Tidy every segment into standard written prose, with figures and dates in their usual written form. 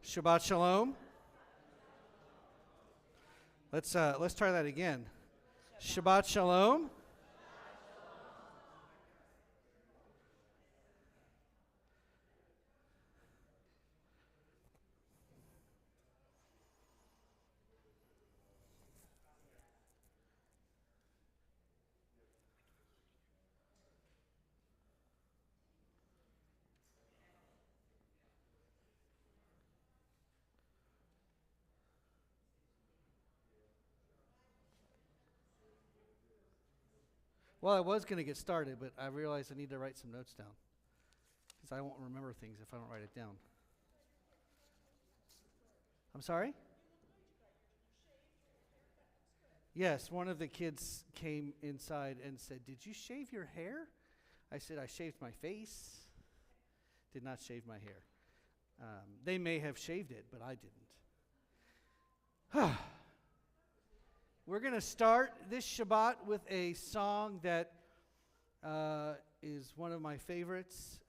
Shabbat Shalom. Let's try that again. Shabbat Shalom. Well, I was going to get started, but I realized I need to write some notes down because I won't remember things if I don't write it down. I'm sorry? Yes, one of the kids came inside and said, "Did you shave your hair?" I said, "I shaved my face. Did not shave my hair." They may have shaved it, but I didn't. We're going to start this Shabbat with a song that is one of my favorites.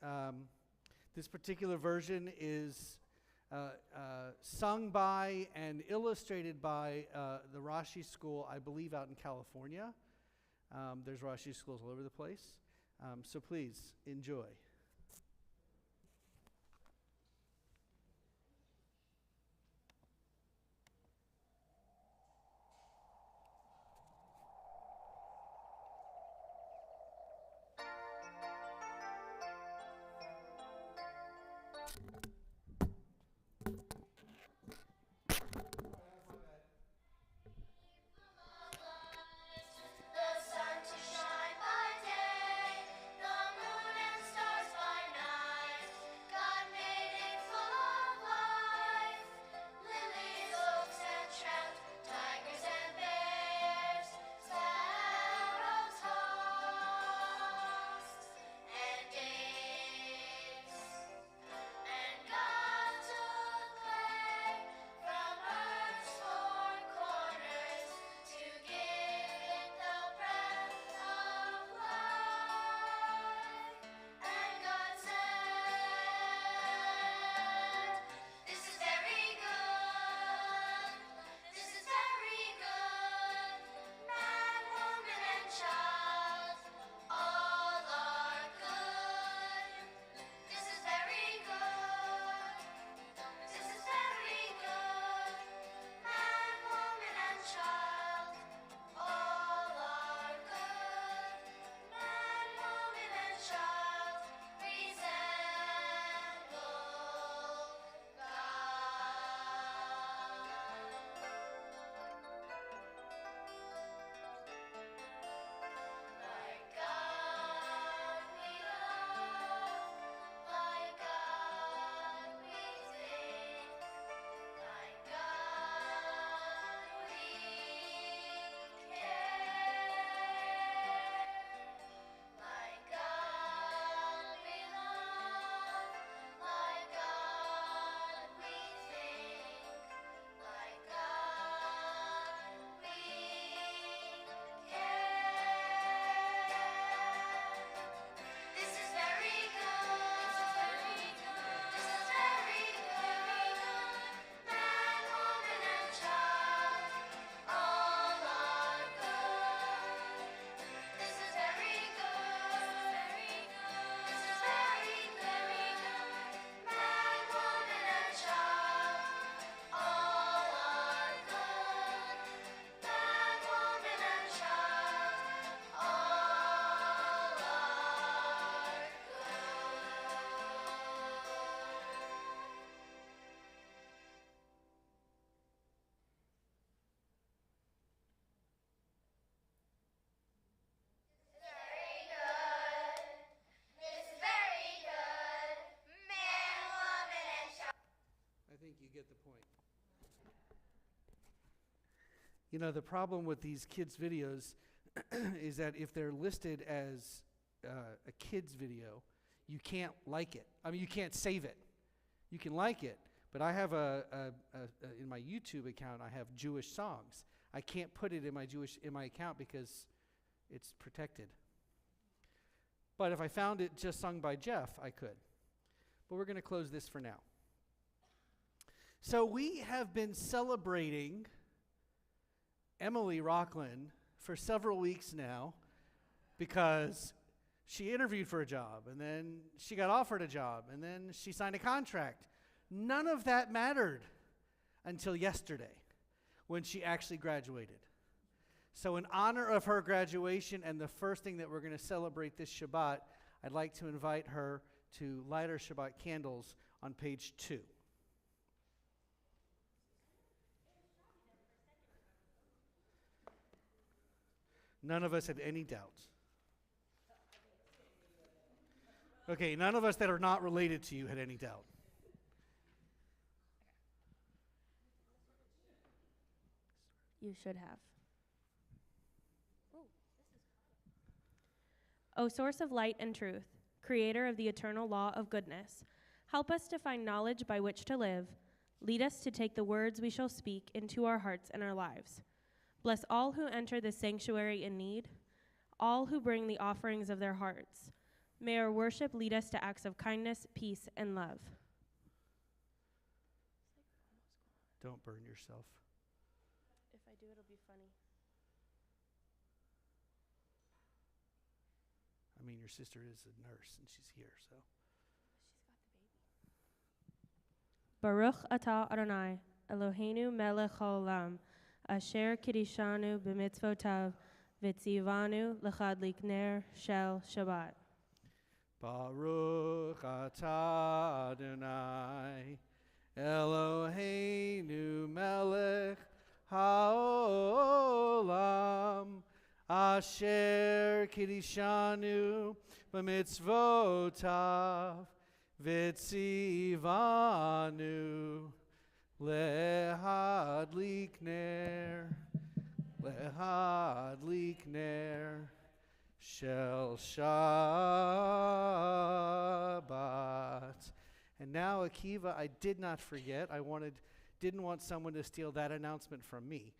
This particular version is sung by and illustrated by the Rashi School, I believe, out in California. There's Rashi schools all over the place. So please, enjoy. I think you get the point. You know, the problem with these kids' videos is that if they're listed as a kids' video, you can't like it. I mean, you can't save it. You can like it, but I have in my YouTube account, I have Jewish songs. I can't put it in my account because it's protected. But if I found it just sung by Jeff, I could. But we're going to close this for now. So we have been celebrating Emily Rockland for several weeks now because she interviewed for a job, and then she got offered a job, and then she signed a contract. None of that mattered until yesterday when she actually graduated. So in honor of her graduation and the first thing that we're going to celebrate this Shabbat, I'd like to invite her to light our Shabbat candles on page 2. None of us had any doubts. Okay, none of us that are not related to you had any doubt. You should have. O source of light and truth, creator of the eternal law of goodness, help us to find knowledge by which to live. Lead us to take the words we shall speak into our hearts and our lives. Bless all who enter this sanctuary in need, all who bring the offerings of their hearts. May our worship lead us to acts of kindness, peace, and love. Don't burn yourself. If I do, it'll be funny. I mean, your sister is a nurse, and she's here, so. Baruch atah Adonai, Eloheinu melech haolam, asher kiddushanu b'mitzvotav, v'tzivanu l'chadlik ner shel Shabbat. Baruch atah Adonai, Eloheinu melech haolam, asher kiddushanu b'mitzvotav, v'tzivanu lehadlik ner shel Shabbat. And now, Akiva, I did not forget. Didn't want someone to steal that announcement from me.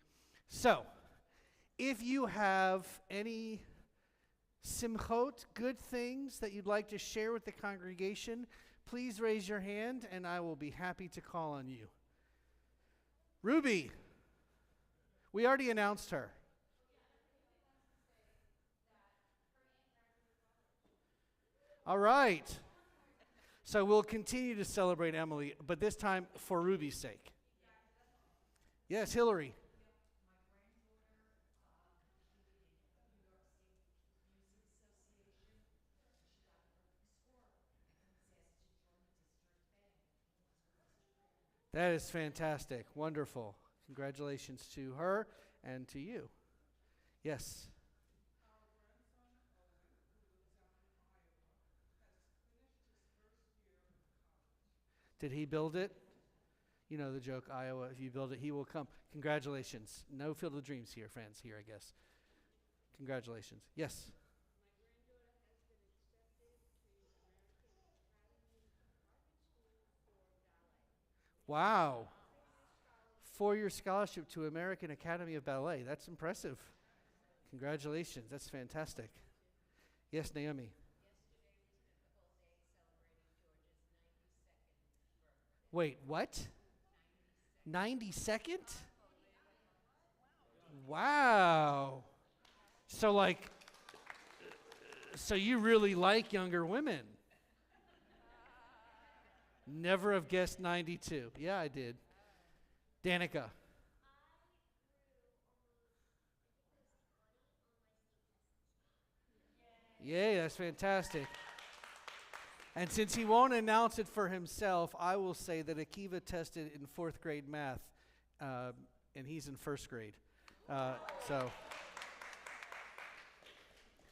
So, if you have any simchot, good things that you'd like to share with the congregation, please raise your hand and I will be happy to call on you. Ruby, we already announced her. All right. So we'll continue to celebrate Emily, but this time for Ruby's sake. Yes, Hillary. That is fantastic. Wonderful. Congratulations to her and to you. Yes. Did he build it? You know the joke, Iowa, if you build it, he will come. Congratulations. No Field of Dreams here, friends, here, I guess. Congratulations. Yes. Wow. 4-year scholarship to American Academy of Ballet. That's impressive. Congratulations. That's fantastic. Yes, Naomi. Wait, what? 92nd? Wow. So you really like younger women. Never have guessed 92. Yeah, I did. Danica. Yay, that's fantastic. And since he won't announce it for himself, I will say that Akiva tested in 4th grade math, and he's in 1st grade. So,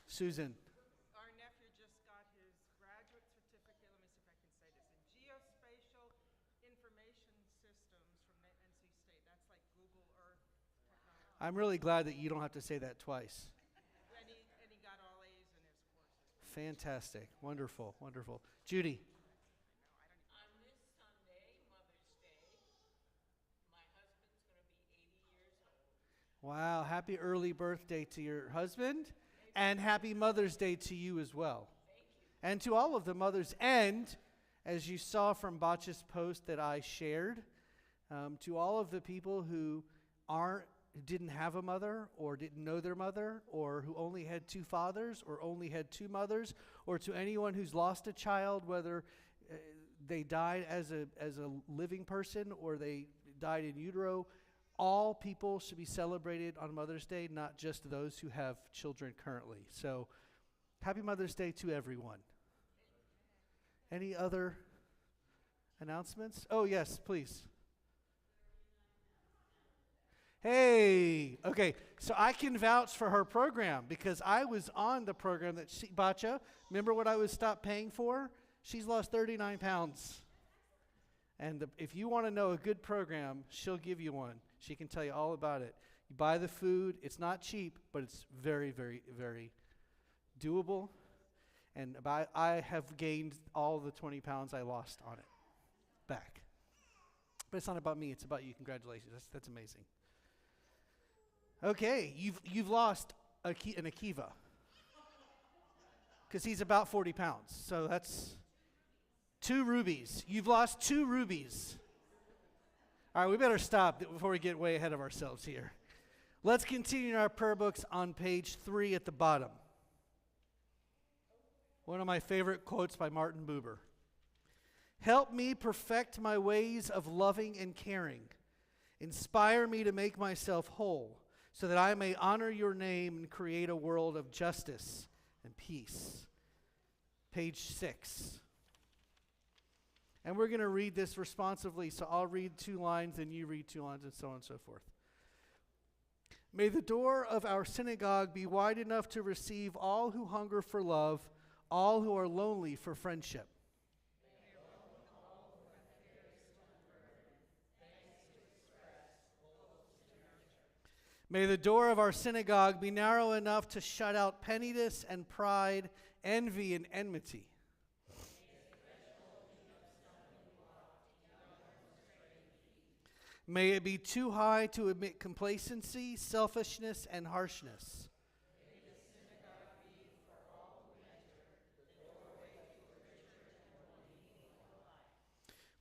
Susan. Our nephew just got his graduate certificate, let me see if I can say this, in geospatial information systems from the NC State. That's like Google Earth technology. I'm really glad that you don't have to say that twice. And he got all A's in his courses. Fantastic. Wonderful, wonderful. Judy. On this Sunday, Mother's Day, my husband's going to be 80 years old. Wow, happy early birthday to your husband, and happy Mother's Day to you as well. Thank you. And to all of the mothers. And as you saw from Botch's post that I shared, To all of the people who didn't have a mother or didn't know their mother, or who only had two fathers or only had two mothers, or to anyone who's lost a child, whether they died as a living person or they died in utero, all people should be celebrated on Mother's Day, not just those who have children currently. So, happy Mother's Day to everyone. Any other announcements? Oh, yes, please. Hey, okay, so I can vouch for her program because I was on the program that Bacha, remember what I was stopped paying for? She's lost 39 pounds. And if you want to know a good program, she'll give you one. She can tell you all about it. You buy the food. It's not cheap, but it's very, very, very doable. And I have gained all the 20 pounds I lost on it back. But it's not about me. It's about you. Congratulations. That's amazing. Okay, you've lost an Akiva. Because he's about 40 pounds. So that's 2 rubies. You've lost 2 rubies. All right, we better stop before we get way ahead of ourselves here. Let's continue our prayer books on page 3 at the bottom. One of my favorite quotes by Martin Buber. Help me perfect my ways of loving and caring. Inspire me to make myself whole, so that I may honor your name and create a world of justice and peace. Page 6. And we're going to read this responsively, so I'll read 2 lines and you read 2 lines and so on and so forth. May the door of our synagogue be wide enough to receive all who hunger for love, all who are lonely for friendship. May the door of our synagogue be narrow enough to shut out pettiness and pride, envy and enmity. May it be too high to admit complacency, selfishness, and harshness.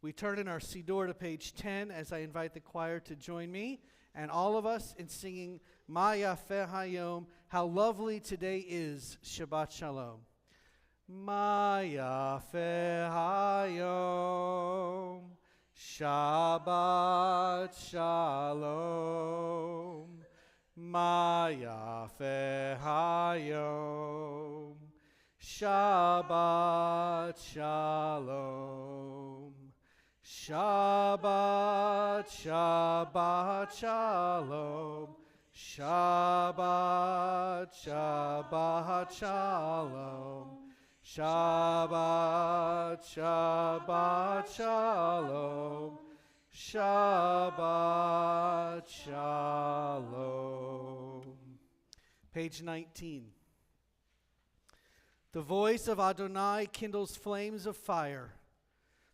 We turn in our Siddur to page 10 as I invite the choir to join me and all of us in singing Ma Yafeh Hayom, how lovely today is, Shabbat Shalom. Ma Yafeh Hayom, Shabbat Shalom. Ma Yafeh Hayom, Shabbat Shalom. Shabbat, Shabbat, Shalom. Shabbat, Shabbat, Shalom. Shabbat, Shabbat, Shalom. Shabbat, Shalom. Page 19. The voice of Adonai kindles flames of fire.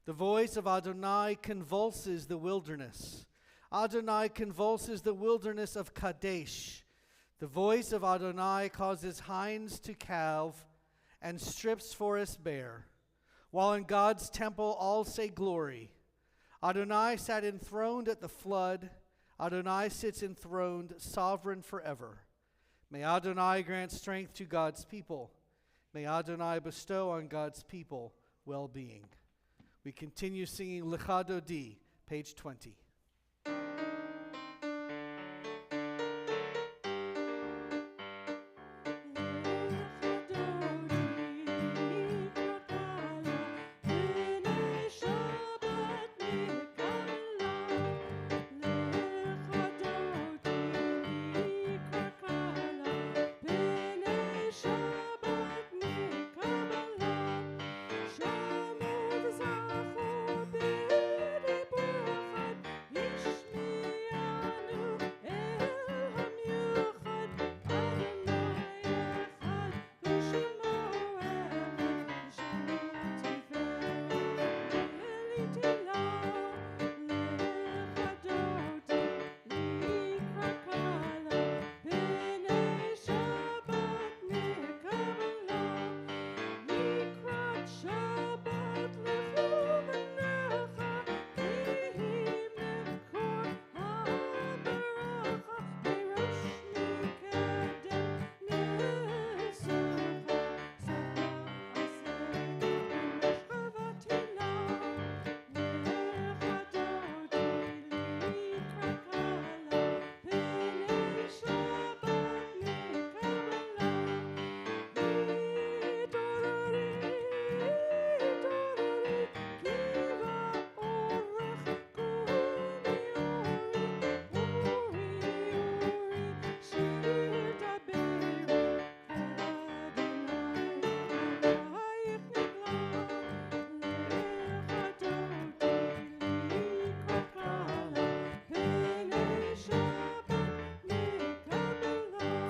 The voice of Adonai convulses the wilderness. Adonai convulses the wilderness of Kadesh. The voice of Adonai causes hinds to calve and strips forests bare. While in God's temple all say glory. Adonai sat enthroned at the flood. Adonai sits enthroned, sovereign forever. May Adonai grant strength to God's people. May Adonai bestow on God's people well-being. We continue singing Lecha Dodi, page 20.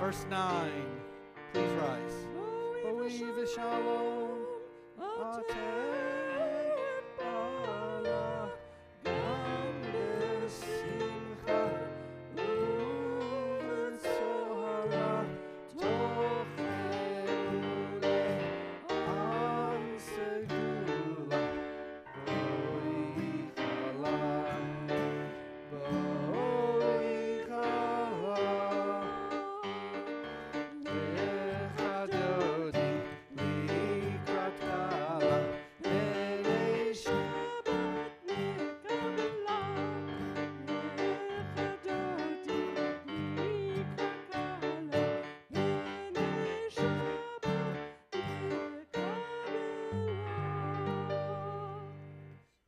Verse 9. Please rise. Boi v'shalom ateh bala gam b'simcha u'v'tzohara tochenu le'am segula boi chala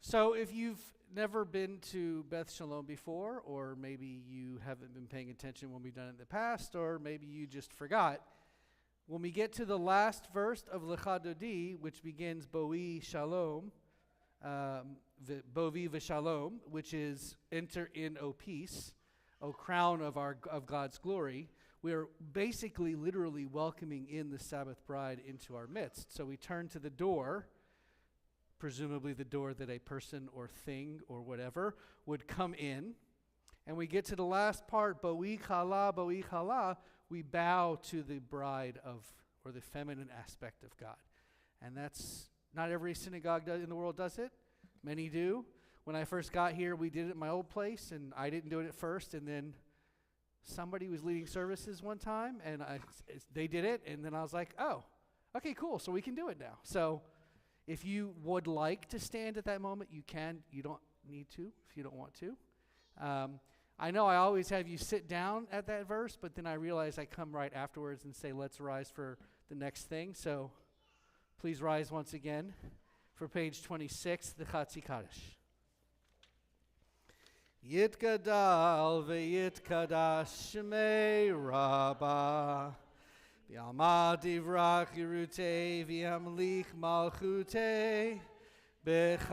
So if you've never been to Beth Shalom before, or maybe you haven't been paying attention when we've done it in the past, or maybe you just forgot, when we get to the last verse of Lecha Dodi, which begins Boi Shalom, Bovi v'Shalom, which is enter in, O peace, O crown of God's glory, we are basically literally welcoming in the Sabbath bride into our midst. So we turn to the door, presumably the door that a person or thing or whatever would come in. And we get to the last part, Boi chala, we bow to the bride of, or the feminine aspect of God. And that's, not every synagogue in the world does it. Many do. When I first got here, we did it at my old place, and I didn't do it at first, and then somebody was leading services one time, and they did it, and then I was like, oh, okay, cool, so we can do it now. So if you would like to stand at that moment, you can. You don't need to if you don't want to. I know I always have you sit down at that verse, but then I realize I come right afterwards and say, let's rise for the next thing. So please rise once again for page 26, the Chatzi Kaddish. Yitgadal ve'yitkadash shmei Rabbah V'alma divrach yirutei v'yamlich malchutei b'chayechon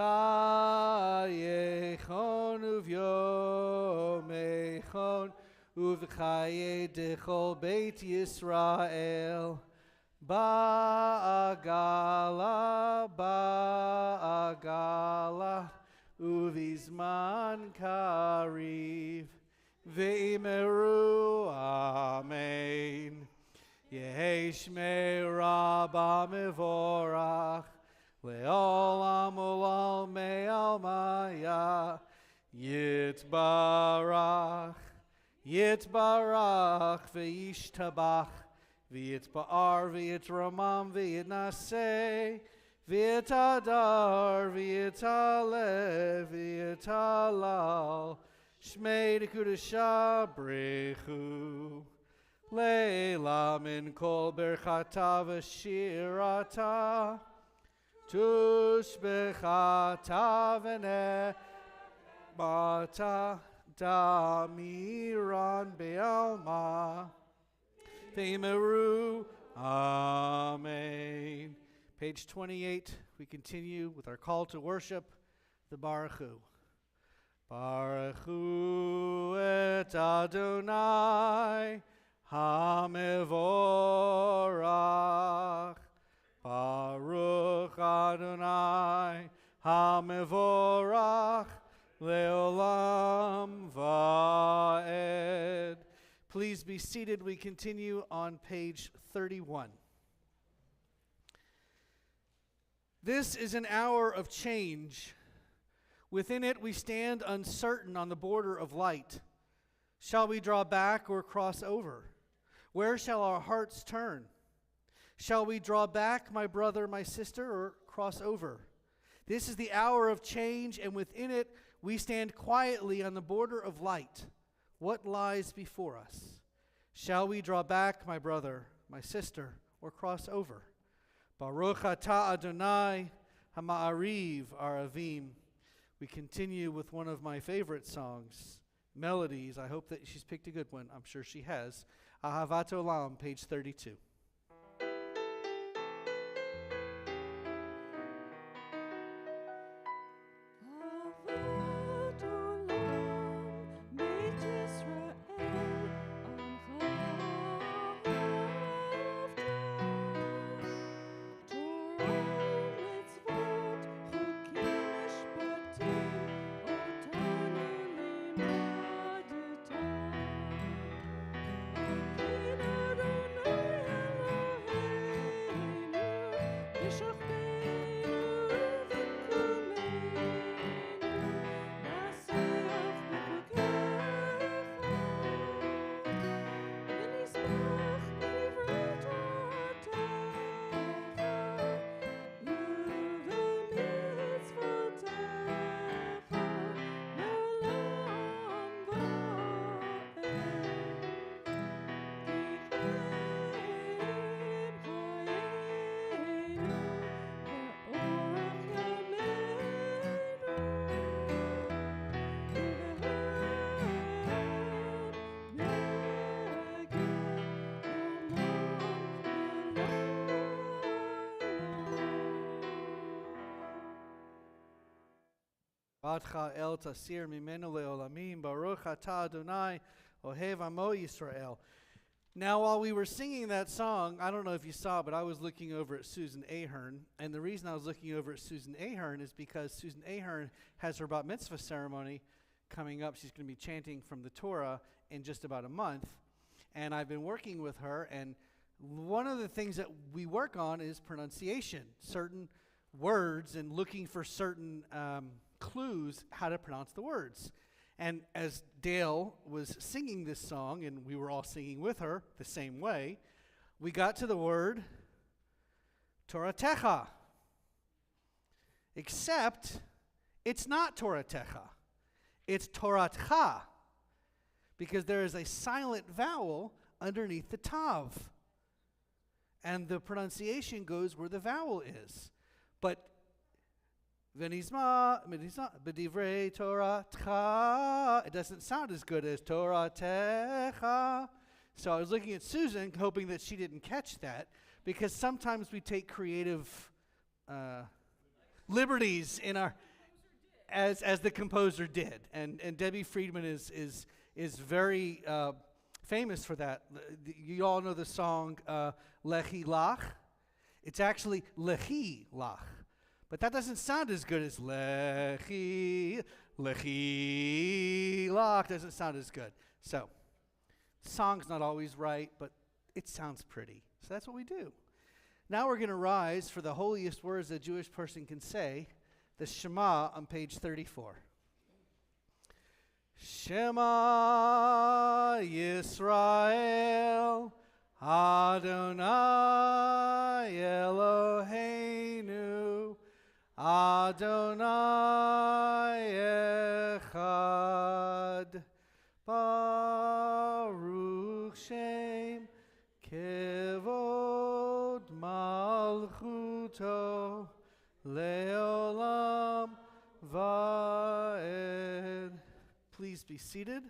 uv'yomechon uv'chaye dechol beit Yisrael ba'agala uv'izman kariv ve'imeru amen. Yehi shmei Rabbah mevorach le'olam u'lalmei almaya yitbarach ve'yishtabach ve'yitba'ar ve'yitramam ve'yitnaseh ve'yitadar ve'yitaleh ve'yitalal shmei dekudasha brechu Leila min kol berchata v'shirata tushbechata v'nebata damiran be'alma ve'meru amen. Page 28, we continue with our call to worship, the Baruch Hu. Baruch Hu et Adonai HaMevorach Baruch Adonai HaMevorach Leolam Va'ed. Please be seated. We continue on page 31. This is an hour of change. Within it we stand uncertain on the border of light. Shall we draw back or cross over? Where shall our hearts turn? Shall we draw back, my brother, my sister, or cross over? This is the hour of change, and within it we stand quietly on the border of light. What lies before us? Shall we draw back, my brother, my sister, or cross over? Baruch atah Adonai hama'ariv aravim. We continue with one of my favorite songs, melodies. I hope that she's picked a good one. I'm sure she has. Ahavat Olam, page 32. Ahavat Olam, Beit Yisrael, Amcha Badcha el tasir mimenu leolamim, Baruch atah Adonai, ohev amo Yisrael. Now, while we were singing that song, I don't know if you saw, but I was looking over at Susan Ahern. And the reason I was looking over at Susan Ahern is because Susan Ahern has her bat mitzvah ceremony coming up. She's going to be chanting from the Torah in just about a month. And I've been working with her, and one of the things that we work on is pronunciation, certain words and looking for certain clues how to pronounce the words. And as Dale was singing this song, and we were all singing with her the same way, we got to the word Toratecha. Except it's not Toratecha. It's Toratcha. Because there is a silent vowel underneath the tav. And the pronunciation goes where the vowel is. But Venizma, b'divrei Toratcha. It doesn't sound as good as Toratecha. So I was looking at Susan, hoping that she didn't catch that, because sometimes we take creative liberties in our, as the composer did, and Debbie Friedman is very famous for that. You all know the song Lechi Lach. It's actually Lechi Lach. But that doesn't sound as good as Lechi Lach. Doesn't sound as good. So, the song's not always right, but it sounds pretty. So that's what we do. Now we're going to rise for the holiest words a Jewish person can say, the Shema on page 34. Shema Yisrael Adonai Eloheinu Adonai Echad Baruch Shem Kevod Malchuto Leolam Vaed. Please be seated.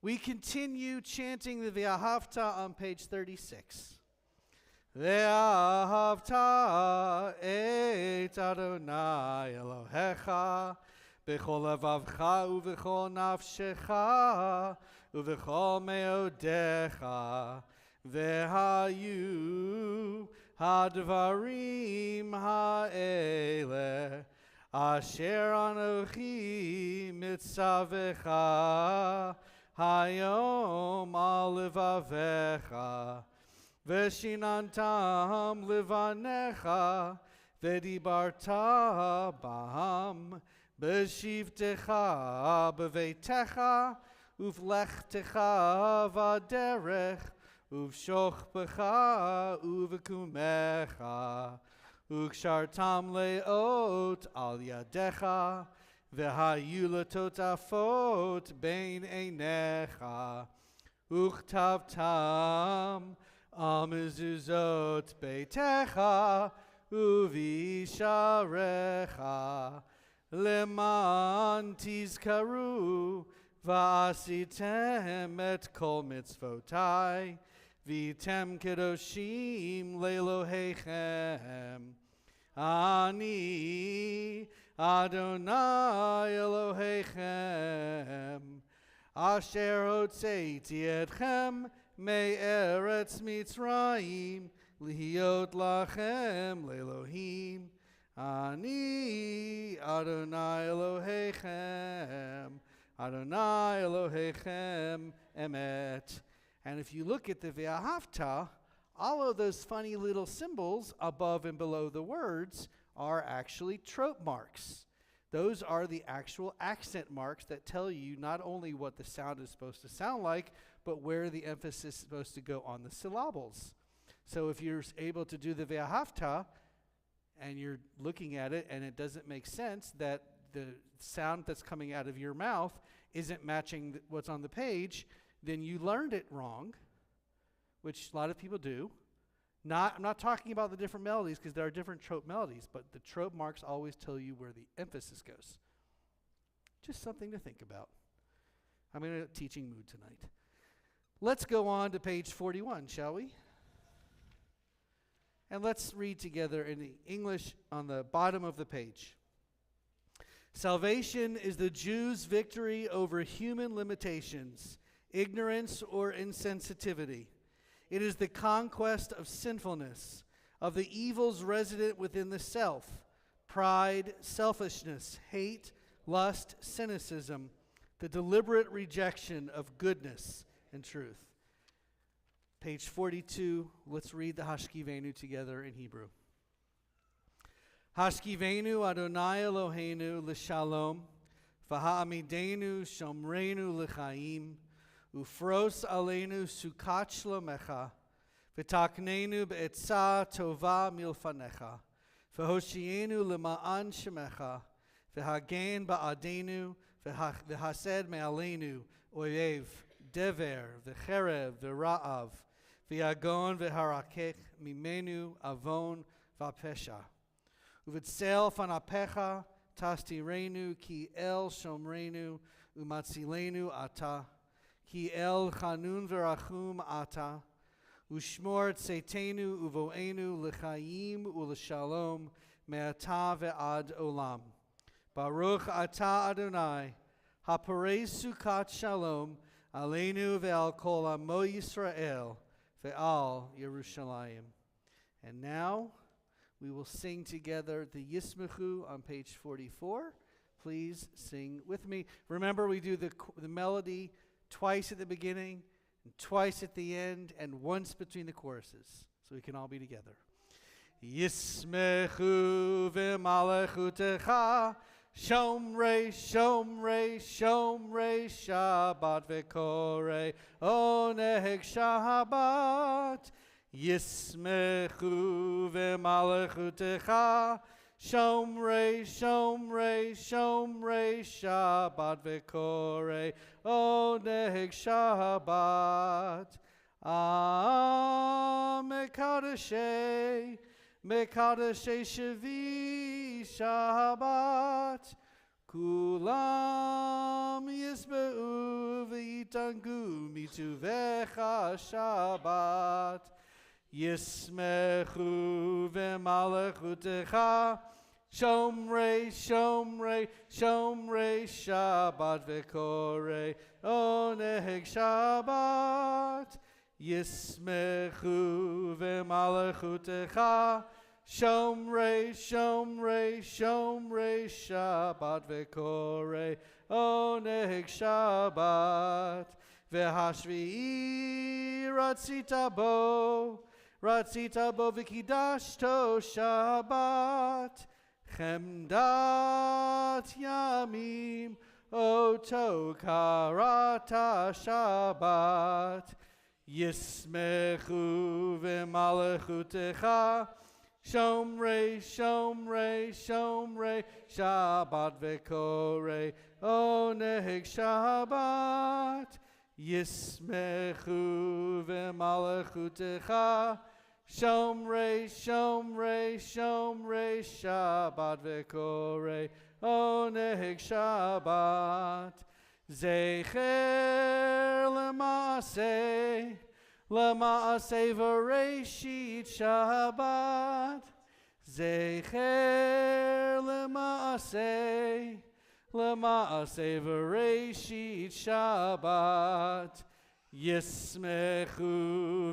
We continue chanting the Ve'ahavta on page 36. Ve'ahavta et Adonai Elohecha b'chol levavcha u'v'chol nafshecha u'v'chol meodecha ve'hayu hadvarim ha'eleh asher anochi mitzavecha hayom al levavecha veshinantam levanecha vedibarta bam beshivtecha bevetecha uvlechtecha vaderech uvshochpecha uvekumecha ukshartam leot al yadecha vehayu letotafot bein einecha uchtavtam amezuzot beitecha uvisharecha leman tizkaru va'asitem et kol mitzvotai vitem kedoshim lelohechem Ani Adonai Elohechem Asher hotzeiti etchem me'eretz Mitzrayim lihiot lachem le'Elohim Ani Adonai Elohechem Adonai Elohechem emet. And if you look at the Ve'ahavta, all of those funny little symbols above and below the words are actually trope marks. Those are the actual accent marks that tell you not only what the sound is supposed to sound like, but where the emphasis is supposed to go on the syllables. So if you're able to do the Ve'ahavta, and you're looking at it and it doesn't make sense that the sound that's coming out of your mouth isn't matching what's on the page, then you learned it wrong, which a lot of people do. I'm not talking about the different melodies, because there are different trope melodies, but the trope marks always tell you where the emphasis goes. Just something to think about. I'm in a teaching mood tonight. Let's go on to page 41, shall we? And let's read together in the English on the bottom of the page. Salvation is the Jews' victory over human limitations, ignorance, or insensitivity. It is the conquest of sinfulness, of the evils resident within the self, pride, selfishness, hate, lust, cynicism, the deliberate rejection of goodness and truth. Page 42, let's read the Hashkivenu together in Hebrew. Hashkivenu Adonai Eloheinu l'shalom, v'ha'amidenu shomreinu l'chaim, ufros aleinu sukat shlomecha, v'taknenu be'etzah tova milfanecha, v'hoshienu l'ma'an shemecha, v'hagen ba'adenu, v'hased me'aleinu, oyev, dever, v'cherev, v'ra'av, v'yagon v'harakech, mimenu, avon, v'apesha. Uvitzel fanapecha, tastirenu, ki el shomrenu, umatzilenu ata, ki el chanun v'rachum ata, ushmor tseitenu uvoenu l'chaim u'l'shalom, me'ata ve'ad olam. Baruch ata Adonai, haparei sukat shalom, aleinu ve'al kol amo Yisrael, ve'al Yerushalayim. And now, we will sing together the Yismechu on page 44. Please sing with me. Remember, we do the melody twice at the beginning, and twice at the end, and once between the choruses, so we can all be together. Yismechu v'malechutecha, Shomrei, Shomrei, Shomrei, Shabbat v'korei, Oneg Shabbat. Yismechu v'malechutecha, Shomrei, Shomrei, Shomrei, Shabbat v'korei, Oneg Shabbat. Mekadeshei, Mekadeshei Shavi Shabbat, Kulam Yisbe'u v'yitangu mituvecha Shabbat. Yismechu v'malechutecha, Shomrei, Shomrei, Shomrei, Shabbat v'korei, Oneg Shabbat. Yismechu v'malechutecha, Shomrei, Shomrei, Shomrei, Shabbat v'korei, Oneg Shabbat. V'hashvi'i ratzita bo v'kidashto Shabbat, Chemdat yamim oto karata Shabbat. Yismechu v'malechutecha, Shomrei, Shomrei, Shomrei, Shabbat v'korei, Oneg Shabbat. Yismechu v'malechutecha, Shomrei, Shomrei, Shomrei, Shabbat v'korei, Oneg Shabbat. Zecher l'maaseh, l'maaseh v'reishit Shabbat. Zecher l'maaseh, l'maaseh v'reishit Shabbat. Yismechu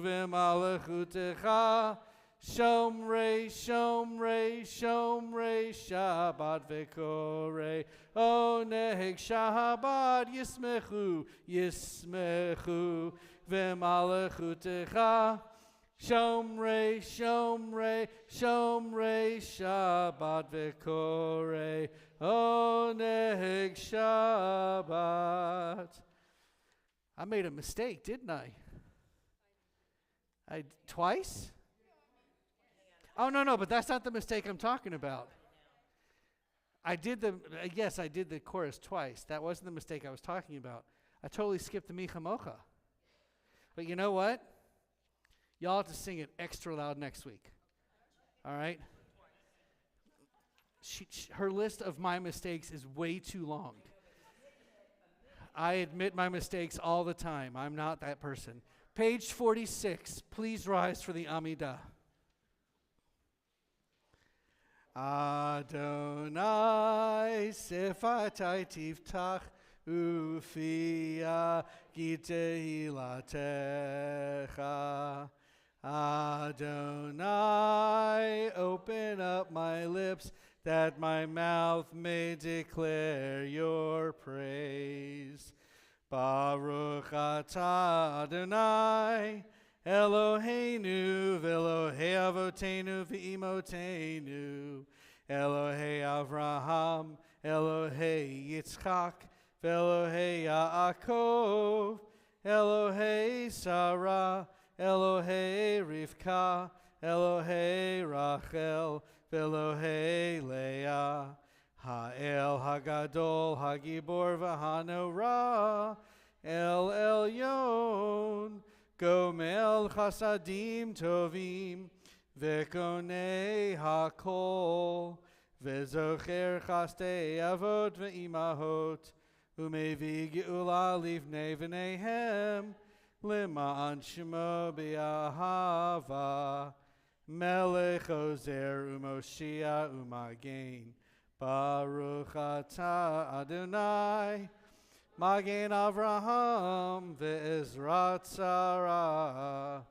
v'malechutecha, Shomrei, Shomrei, Shomrei, Shabbat v'korei, Oneg Shabbat. Yismechu, Yismechu v'malechutecha, Shomrei, Shomrei, Shomrei, Shabbat v'korei, Oneg Shabbat. I made a mistake, didn't I? Twice? Oh, no, but that's not the mistake I'm talking about. I did the chorus twice. That wasn't the mistake I was talking about. I totally skipped the Micha Mocha. But you know what? Y'all have to sing it extra loud next week. All right? Her list of my mistakes is way too long. I admit my mistakes all the time. I'm not that person. Page 46. Please rise for the Amidah. Adonai Sifatai Tiftach Ufia Gitehilatecha. Adonai, open up my lips that my mouth may declare your praise. Baruch atah Adonai, Eloheinu v'Elohei avotenu v'imotenu, Elohei Avraham, Elohei Yitzchak, v'Elohei Yaakov, Elohei Sarah, Elohei Rivka, Elohei Rachel, v'Elohei Leah, Ha'el Hagadol, Hagibor v'Hanorah, El Elyon, Gomel Chasadim Tovim, Vekonei Hakol, Vezocher Chastei Avot Ve'imahot, Umevi Geula Livnei V'neihem, Lema'an Shemo B'Ahava, Melech Ozer Umoshia Umagen, Baruch atah Adonai, Magen Avraham ve'Ezrat Sarah.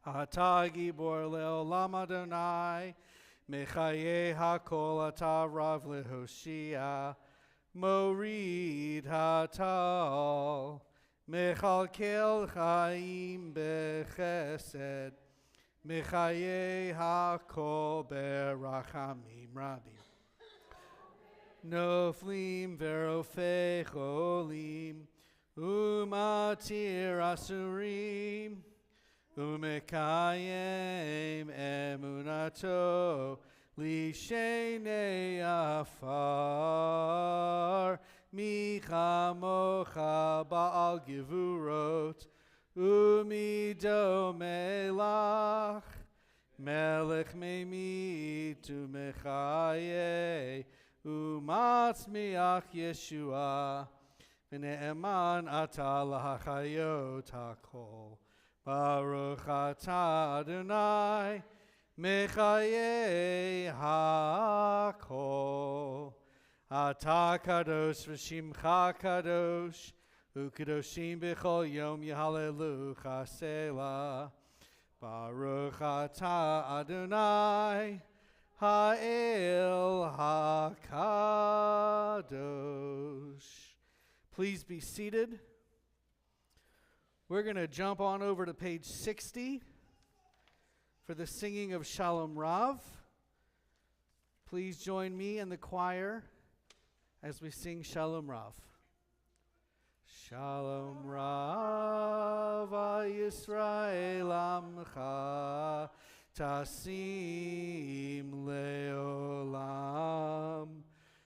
Atah Gibor le'olam Adonai, Mechaye hakol atah Rav lehoshia, Morid hatal, Mechalkel chaim bechesed, Mechaye hakol berachamim rabim. Noflim verofei cholim, umatir asurim, umekayem emunato, lishenei afar, michamocha ba'al givurot, umido melach, melech memit umechaye, Umatzmiach Yeshua, v'ne'eman atah lahachayot hakol. Baruch atah Adonai, mechaye hakol. Atah kadosh v'shimcha kadosh, u'kadoshim b'chol yom yehallelu Selah. Baruch atah Adonai, Ha'el HaKadosh. Please be seated. We're going to jump on over to page 60 for the singing of Shalom Rav. Please join me and the choir as we sing Shalom Rav. Shalom Rav Yisrael Amcha Tasim leolam,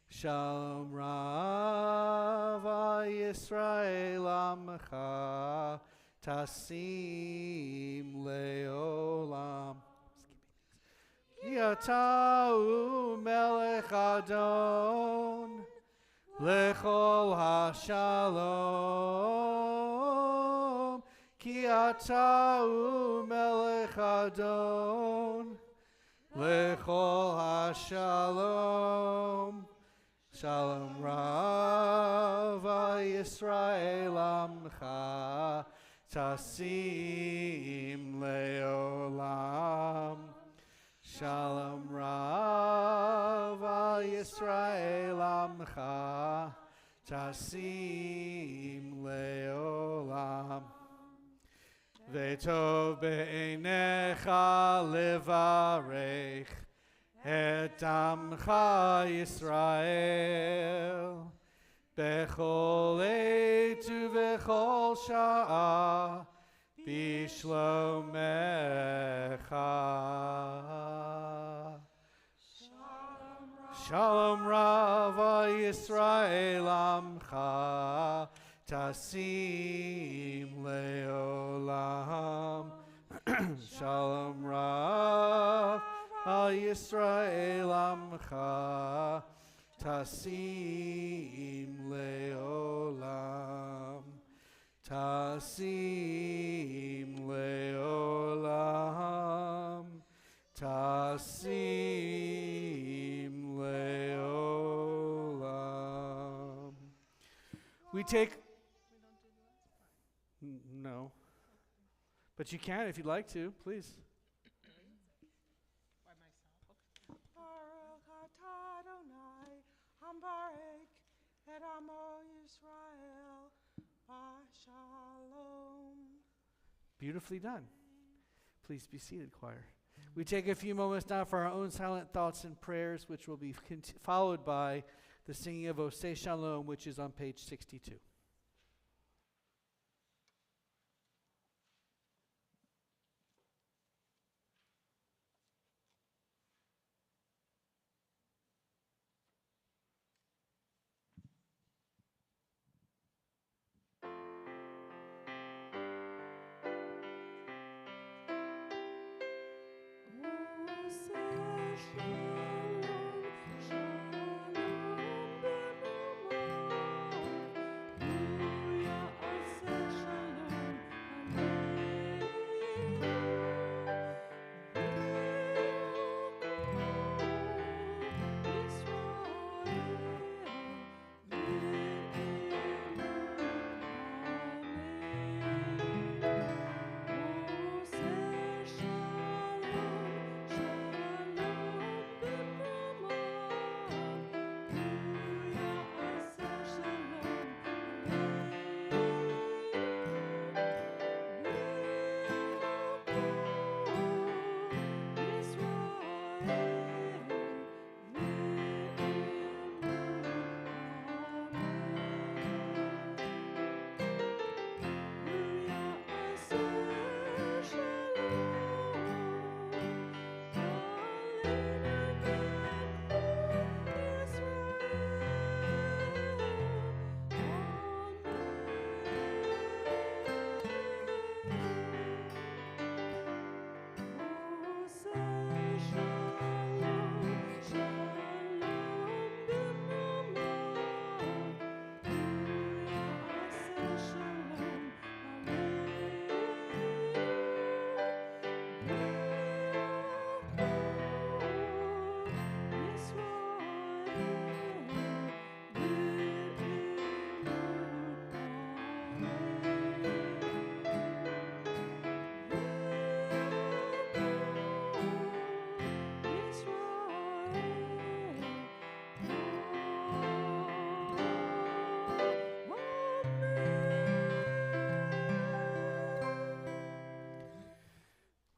Shalom Rav Yisrael Amcha Tasim leolam. Yatau melech Adon lechol hashalom. Ki atau melech Adon lechol hashalom. Shalom Rav Yisrael Amcha Tasim leolam. Shalom Rav Yisrael Amcha Tasim leolam. Ve'tov be'einecha levarech et amcha Yisrael bechol eit uvechol sha'ah bishlomecha. Shalom Rav Yisrael Amcha Tasim leolam. Shalom Rav Yisrael Amcha Tasim leolam. Tasim leolam. Tasim We take... No. But you can if you'd like to, please. By myself. Okay. Baruch atah Adonai, Hambarek, et Amo Yisrael, Shalom. Beautifully done. Please be seated, choir. We take a few moments now for our own silent thoughts and prayers, which will be followed by the singing of Beth Shalom, which is on page 62.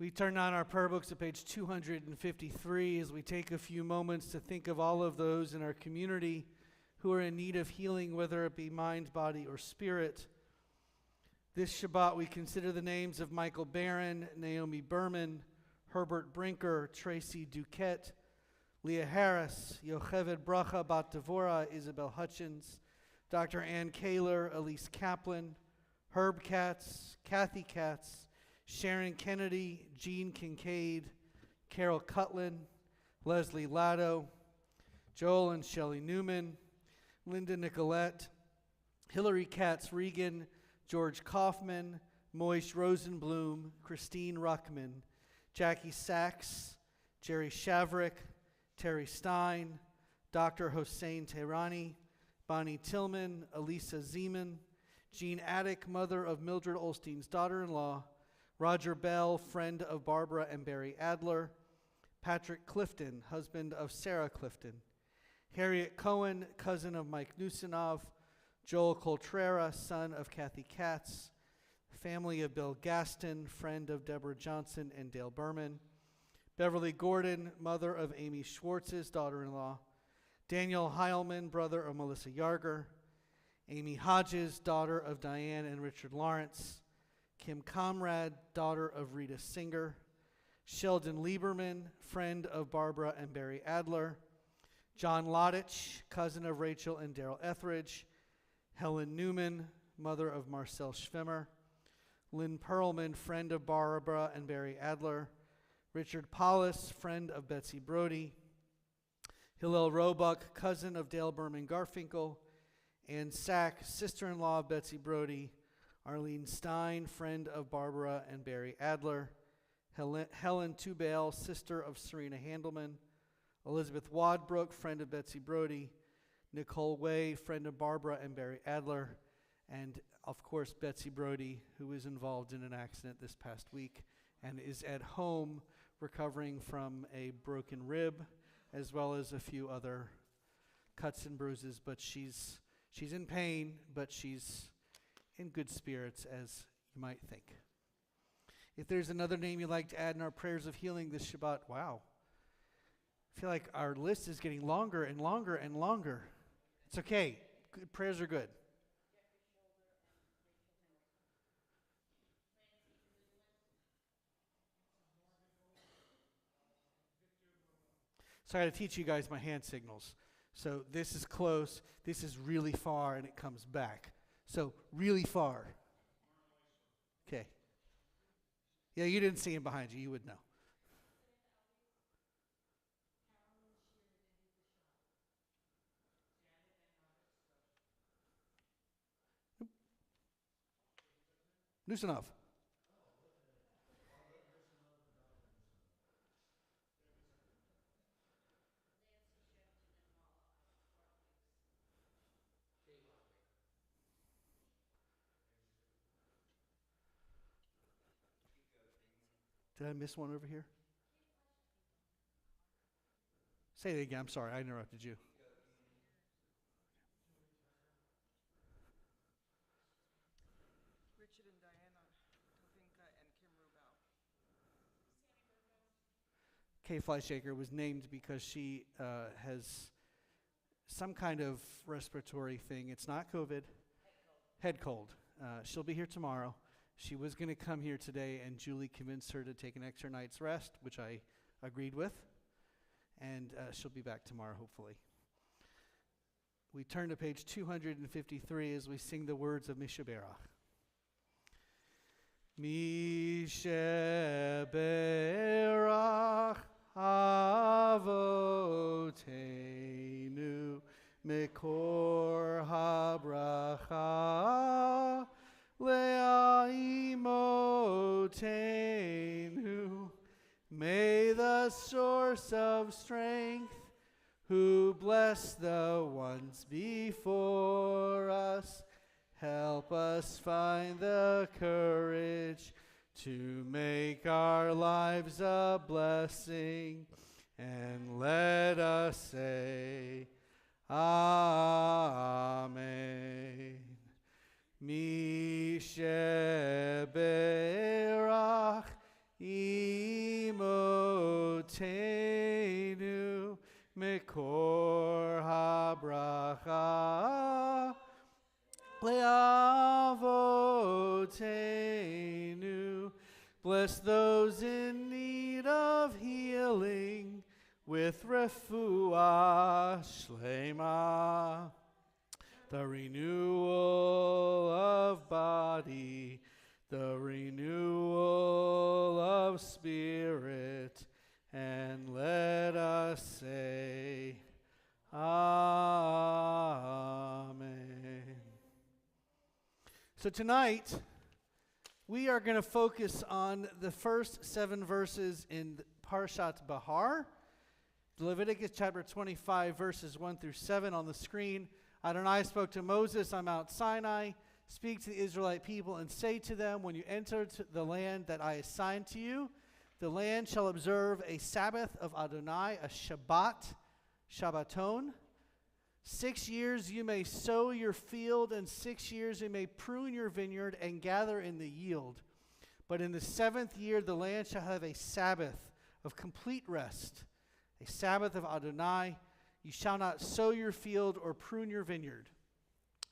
We turn on our prayer books to page 253 as we take a few moments to think of all of those in our community who are in need of healing, whether it be mind, body, or spirit. This Shabbat we consider the names of Michael Barron, Naomi Berman, Herbert Brinker, Tracy Duquette, Leah Harris, Yocheved Bracha Bat Devora, Isabel Hutchins, Dr. Ann Kaler, Elise Kaplan, Herb Katz, Kathy Katz, Sharon Kennedy, Jean Kincaid, Carol Cutlin, Leslie Lado, Joel and Shelley Newman, Linda Nicolette, Hillary Katz Regan, George Kaufman, Moish Rosenblum, Christine Ruckman, Jackie Sachs, Jerry Shavrick, Terry Stein, Dr. Hossein Tehrani, Bonnie Tillman, Elisa Zeman, Jean Attic, mother of Mildred Olstein's daughter-in-law, Roger Bell, friend of Barbara and Barry Adler, Patrick Clifton, husband of Sarah Clifton, Harriet Cohen, cousin of Mike Newsonov, Joel Coltrera, son of Kathy Katz, family of Bill Gaston, friend of Deborah Johnson and Dale Berman, Beverly Gordon, mother of Amy Schwartz's daughter-in-law, Daniel Heilman, brother of Melissa Yarger, Amy Hodges, daughter of Diane and Richard Lawrence, Kim Comrade, daughter of Rita Singer, Sheldon Lieberman, friend of Barbara and Barry Adler, John Lottich, cousin of Rachel and Daryl Etheridge, Helen Newman, mother of Marcel Schwimmer, Lynn Perlman, friend of Barbara and Barry Adler, Richard Paulus, friend of Betsy Brody, Hillel Roebuck, cousin of Dale Berman Garfinkel, Ann Sack, sister-in-law of Betsy Brody, Arlene Stein, friend of Barbara and Barry Adler, Helen Tubale, sister of Serena Handelman, Elizabeth Wadbrook, friend of Betsy Brody, Nicole Way, friend of Barbara and Barry Adler, and of course Betsy Brody, who was involved in an accident this past week and is at home recovering from a broken rib, as well as a few other cuts and bruises. But she's in pain, but she's in good spirits, as you might think. If there's another name you'd like to add in our prayers of healing this Shabbat, wow. I feel like our list is getting longer and longer and longer. It's okay. Good prayers are good. So I got to teach you guys my hand signals. So this is close, this is really far, and it comes back. So really far. Okay. Yeah, you didn't see him behind you. You would know. Nusanov. Did I miss one over here? Say it again. I'm sorry. I interrupted you. Richard and Diana Tovinka and Kim Rubel. Kay Flyshaker was named because she has some kind of respiratory thing. It's not COVID. Head cold. She'll be here tomorrow. She was going to come here today, and Julie convinced her to take an extra night's rest, which I agreed with. And she'll be back tomorrow, hopefully. We turn to page 253 as we sing the words of Mishaberach. Mishaberach Avotenu Mekor HaBracha Le'aimotenu. May the source of strength, who bless the ones before us, help us find the courage to make our lives a blessing, and let us say, Amen. Mishaberach Imotenu Mekor HaBracha Le'avotenu. Bless those in need of healing with refuah shlema, the renewal of body, the renewal of spirit, and let us say, Amen. So tonight, we are going to focus on the first 7 verses in Parshat Bahar, Leviticus chapter 25, verses 1 through 7 on the screen. Adonai spoke to Moses on Mount Sinai, speak to the Israelite people and say to them, when you enter the land that I assign to you, the land shall observe a Sabbath of Adonai, a Shabbat, Shabbaton. 6 years you may sow your field, and 6 years you may prune your vineyard and gather in the yield. But in the 7th year the land shall have a Sabbath of complete rest, a Sabbath of Adonai. You shall not sow your field or prune your vineyard.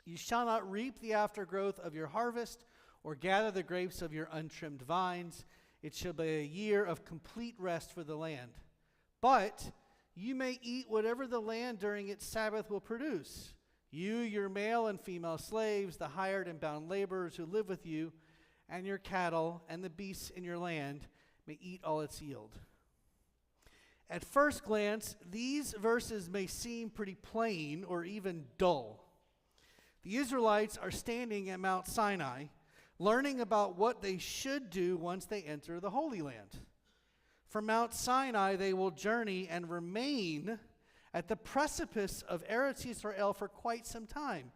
You shall not reap the aftergrowth of your harvest or gather the grapes of your untrimmed vines. It shall be a year of complete rest for the land. But you may eat whatever the land during its Sabbath will produce. You, your male and female slaves, the hired and bound laborers who live with you, and your cattle and the beasts in your land may eat all its yield. At first glance, these verses may seem pretty plain or even dull. The Israelites are standing at Mount Sinai, learning about what they should do once they enter the Holy Land. From Mount Sinai, they will journey and remain at the precipice of Eretz Yisrael for quite some time.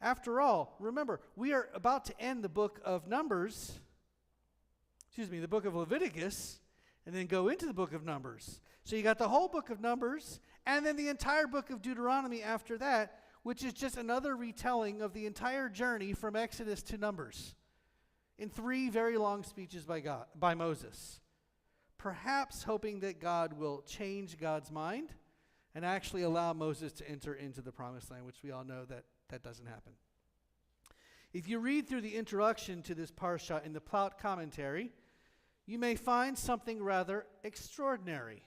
After all, remember, we are about to end the book of the book of Leviticus, and then go into the book of Numbers. So you got the whole book of Numbers, and then the entire book of Deuteronomy after that, which is just another retelling of the entire journey from Exodus to Numbers in 3 very long speeches by Moses. Perhaps hoping that God will change God's mind and actually allow Moses to enter into the promised land, which we all know that doesn't happen. If you read through the introduction to this parsha in the Plaut commentary, you may find something rather extraordinary.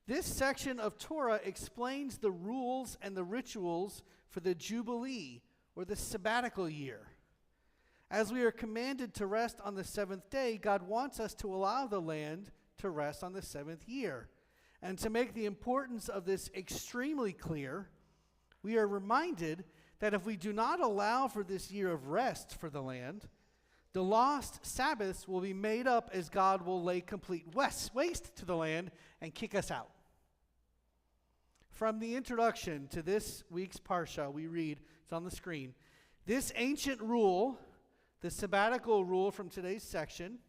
This section of Torah explains the rules and the rituals for the Jubilee, or the sabbatical year. As we are commanded to rest on the 7th day, God wants us to allow the land to rest on the 7th year. And to make the importance of this extremely clear, we are reminded that if we do not allow for this year of rest for the land, the lost Sabbaths will be made up as God will lay complete waste to the land and kick us out. From the introduction to this week's parsha, we read, it's on the screen, this ancient rule, the sabbatical rule from today's section,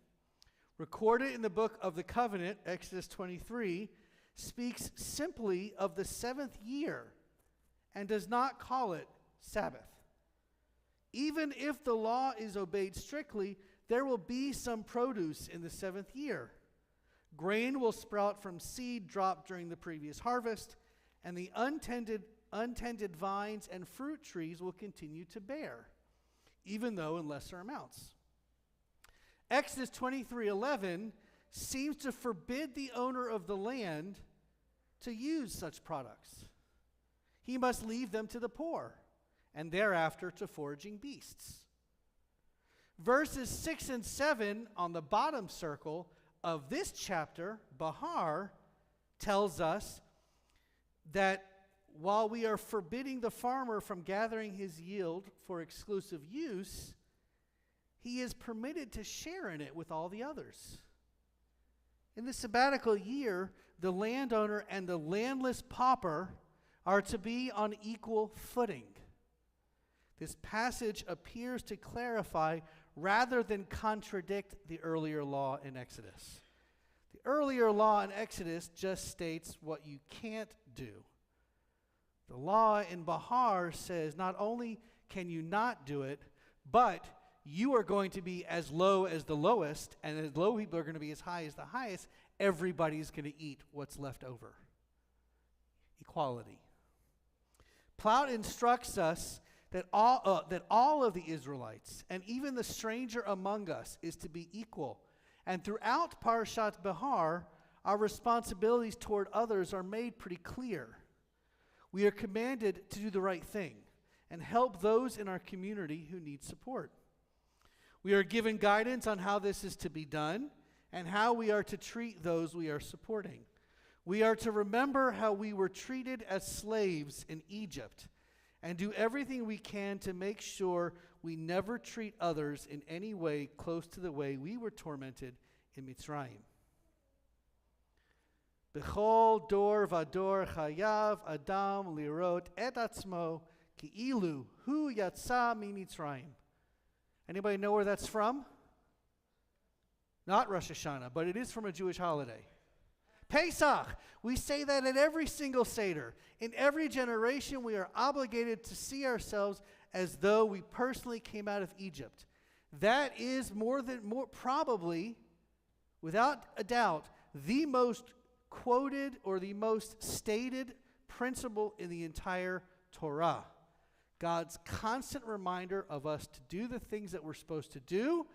recorded in the book of the covenant, Exodus 23, speaks simply of the 7th year and does not call it Sabbath. Even if the law is obeyed strictly, there will be some produce in the 7th year. Grain will sprout from seed dropped during the previous harvest, and the untended vines and fruit trees will continue to bear, even though in lesser amounts. Exodus 23:11 seems to forbid the owner of the land to use such products. He must leave them to the poor, and thereafter to foraging beasts. Verses 6 and 7 on the bottom circle of this chapter, Bahar, tells us that while we are forbidding the farmer from gathering his yield for exclusive use, he is permitted to share in it with all the others. In the sabbatical year, the landowner and the landless pauper are to be on equal footing. This passage appears to clarify rather than contradict the earlier law in Exodus. The earlier law in Exodus just states what you can't do. The law in Bahar says not only can you not do it, but you are going to be as low as the lowest, and as low people are going to be as high as the highest. Everybody's going to eat what's left over. Equality. Plaut instructs us that all of the Israelites, and even the stranger among us, is to be equal. And throughout Parashat Bahar, our responsibilities toward others are made pretty clear. We are commanded to do the right thing and help those in our community who need support. We are given guidance on how this is to be done and how we are to treat those we are supporting. We are to remember how we were treated as slaves in Egypt and do everything we can to make sure we never treat others in any way close to the way we were tormented in Mitzrayim. B'chol dor vador chayav adam lirot et atzmo ki'ilu hu yatsa miMitzrayim. Anybody know where that's from? Not Rosh Hashanah, but it is from a Jewish holiday. Pesach. We say that at every single Seder. In every generation, we are obligated to see ourselves as though we personally came out of Egypt. That is probably, without a doubt, the most quoted or the most stated principle in the entire Torah. God's constant reminder of us to do the things that we're supposed to do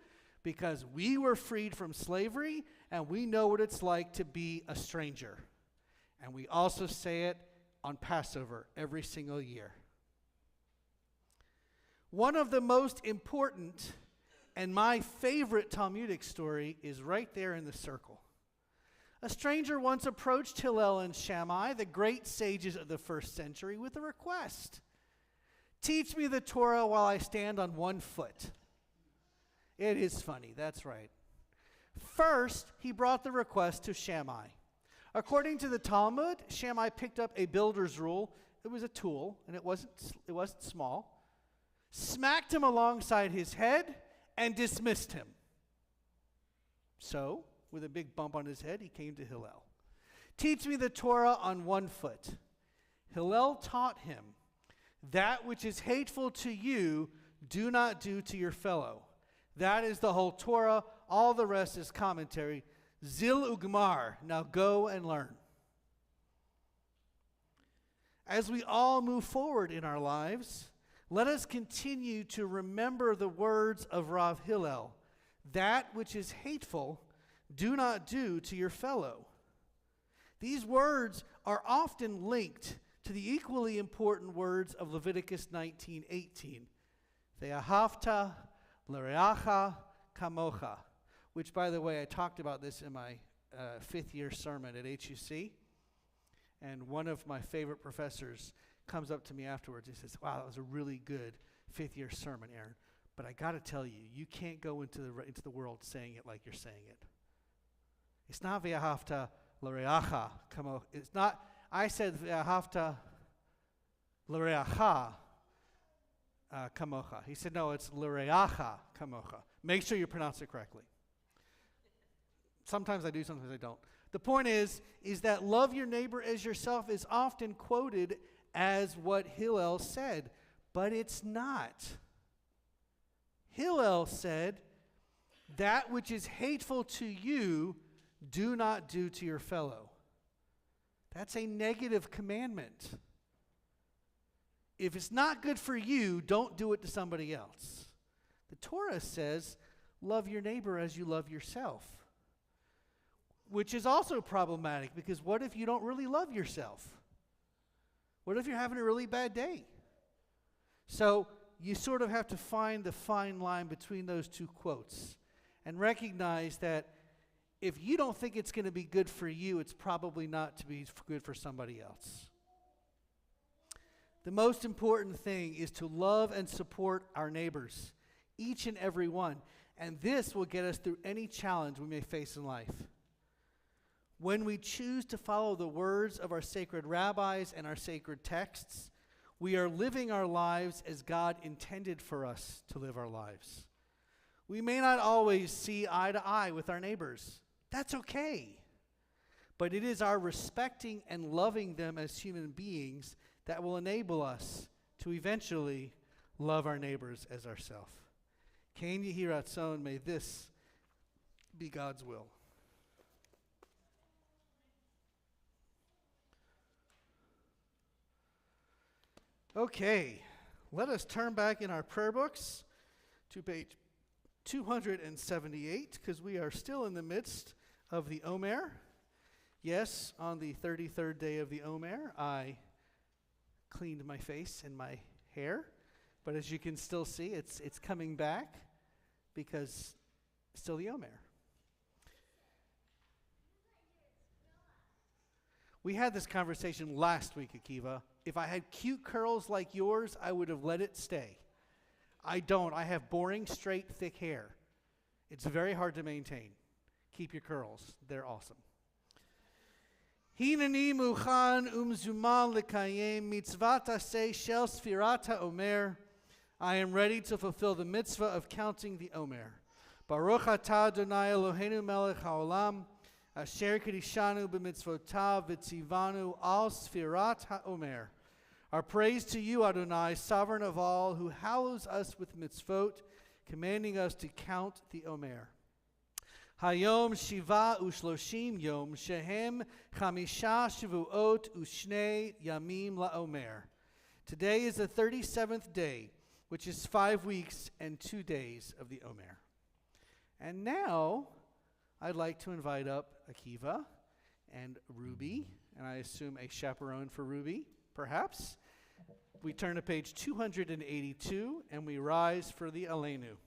because we were freed from slavery and we know what it's like to be a stranger. And we also say it on Passover every single year. One of the most important and my favorite Talmudic story is right there in the circle. A stranger once approached Hillel and Shammai, the great sages of the first century, with a request. Teach me the Torah while I stand on one foot. It is funny, that's right. First, he brought the request to Shammai. According to the Talmud, Shammai picked up a builder's rule. It was a tool, and it wasn't small. smacked him alongside his head, and dismissed him. So, with a big bump on his head, he came to Hillel. Teach me the Torah on one foot. Hillel taught him, that which is hateful to you, do not do to your fellow. That is the whole Torah. All the rest is commentary. Zil ugmar. Now go and learn. As we all move forward in our lives, let us continue to remember the words of Rav Hillel. That which is hateful, do not do to your fellow. These words are often linked to the equally important words of Leviticus 19:18. Ve'ahavta l'reacha kamocha. Which, by the way, I talked about this in my fifth-year sermon at HUC. And one of my favorite professors comes up to me afterwards. He says, wow, that was a really good fifth-year sermon, Aaron. But I got to tell you, you can't go into the world saying it like you're saying it. It's not ve'ahavta l'reacha kamocha. It's not, I said ve'ahavta l'reacha kamocha. He said, no, it's l'reacha kamocha. Make sure you pronounce it correctly. Sometimes I do, sometimes I don't. The point is that love your neighbor as yourself is often quoted as what Hillel said, but it's not. Hillel said, that which is hateful to you, do not do to your fellow. That's a negative commandment. If it's not good for you, don't do it to somebody else. The Torah says, love your neighbor as you love yourself. Which is also problematic, because what if you don't really love yourself? What if you're having a really bad day? So you sort of have to find the fine line between those two quotes and recognize that if you don't think it's going to be good for you, it's probably not to be good for somebody else. The most important thing is to love and support our neighbors, each and every one. And this will get us through any challenge we may face in life. When we choose to follow the words of our sacred rabbis and our sacred texts, we are living our lives as God intended for us to live our lives. We may not always see eye to eye with our neighbors. That's okay. But it is our respecting and loving them as human beings that will enable us to eventually love our neighbors as ourselves. Ken Yehi Ratzon, may this be God's will. Okay, let us turn back in our prayer books to page 278, because we are still in the midst of the Omer. Yes, on the 33rd day of the Omer, I cleaned my face and my hair, but as you can still see, it's coming back because it's still the Omer. We had this conversation last week, Akiva. If I had cute curls like yours, I would have let it stay. I don't. I have boring, straight, thick hair. It's very hard to maintain. Keep your curls. They're awesome. Hineni muchan umzuman lekayem mitzvat aseh shel sfirat haomer. I am ready to fulfill the mitzvah of counting the Omer. Baruch atah Adonai Eloheinu melech haolam. Asher kedishanu b'mitzvotav v'tzivanu al sfirat ha'omer. Our praise to you, Adonai, sovereign of all, who hallows us with mitzvot, commanding us to count the Omer. Hayom shiva ushloshim yom shehem chamisha shavuot ushnei yamim la'omer. Today is the 37th day, which is 5 weeks and 2 days of the Omer. And now I'd like to invite up Akiva and Ruby, and I assume a chaperone for Ruby, perhaps. We turn to page 282, and we rise for the Aleinu.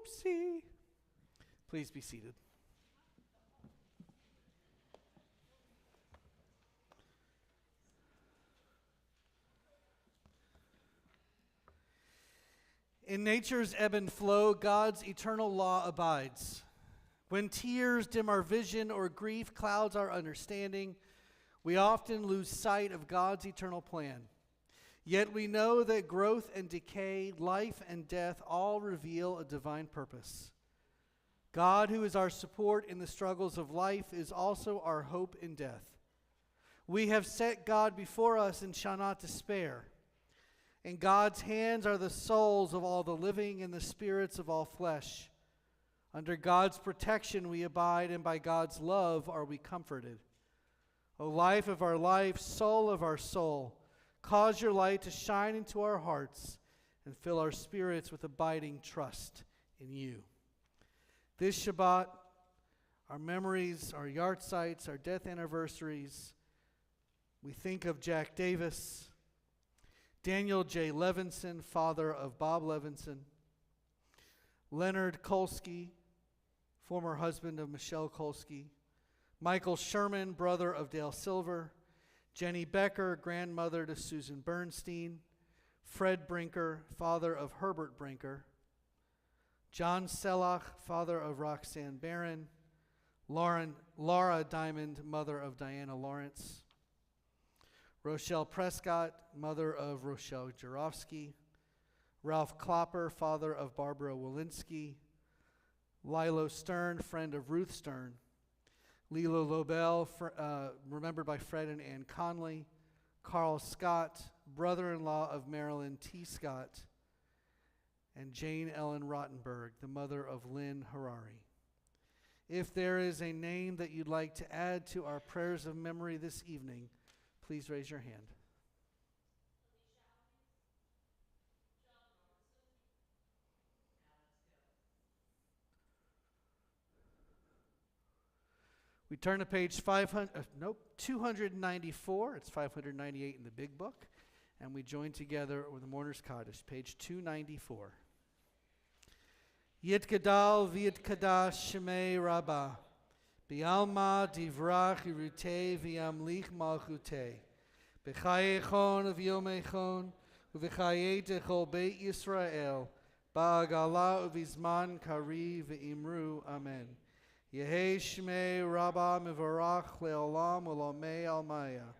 Whoopsie. Please be seated. In nature's ebb and flow, God's eternal law abides. When tears dim our vision or grief clouds our understanding, we often lose sight of God's eternal plan. Yet we know that growth and decay, life and death all reveal a divine purpose. God, who is our support in the struggles of life, is also our hope in death. We have set God before us and shall not despair. In God's hands are the souls of all the living and the spirits of all flesh. Under God's protection we abide, and by God's love are we comforted. O life of our life, soul of our soul, cause your light to shine into our hearts and fill our spirits with abiding trust in you. This Shabbat, our memories, our yahrzeits, our death anniversaries, we think of Jack Davis, Daniel J. Levinson, father of Bob Levinson, Leonard Kolsky, former husband of Michelle Kolsky, Michael Sherman, brother of Dale Silver, Jenny Becker, grandmother to Susan Bernstein, Fred Brinker, father of Herbert Brinker, John Selach, father of Roxanne Barron, Laura Diamond, mother of Diana Lawrence, Rochelle Prescott, mother of Rochelle Jarofsky, Ralph Klopper, father of Barbara Walensky, Lilo Stern, friend of Ruth Stern, Lilo Lobel, remembered by Fred and Ann Conley, Carl Scott, brother-in-law of Marilyn T. Scott, and Jane Ellen Rottenberg, the mother of Lynn Harari. If there is a name that you'd like to add to our prayers of memory this evening, please raise your hand. We turn to page 294. It's 598 in the big book. And we join together with the Mourner's Kaddish, page 294. Yit Gadal V'yit Kadash Shemei Rabbah Bialma Divrach Yirutei V'yamlich Malchutei B'chayechon V'yomechon U'v'chayei Techol Beit Yisrael Ba'agala U'vizman Kari V'imru Amen. Yehei Shmei Rabbah Mivarach Le'olam U'lomei Almaya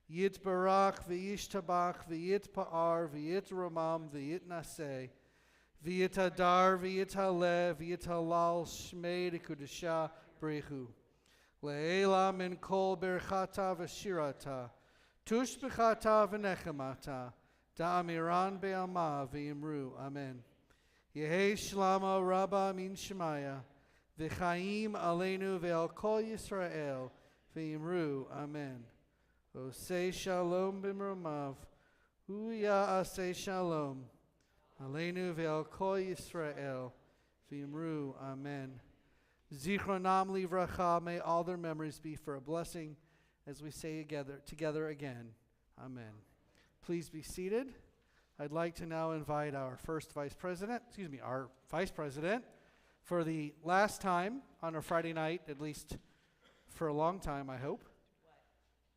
Yit Barak V'yishtabach V'yit Pa'ar V'yit Ramam V'yit Naseh V'yit Hadar V'yit Haleh V'yit Halal Shmei D'Kudesha Brechu Le'ela Min Kol Berchata V'shirata Tush B'chata V'nechemata Da'amiran Be'ama V'yimru Amen. Yehei Shlama Rabbah Min Shemaya V'chaim Aleinu Ve'al Kol Yisrael V'yimru Amen. Osei Shalom B'mromav Hu Ya'aseh Shalom Aleinu Ve'al Kol Yisrael V'yimru Amen. Zichronam Livracha, may all their memories be for a blessing as we say together again. Amen. Please be seated. I'd like to now invite our vice president for the last time on a Friday night, at least for a long time, I hope.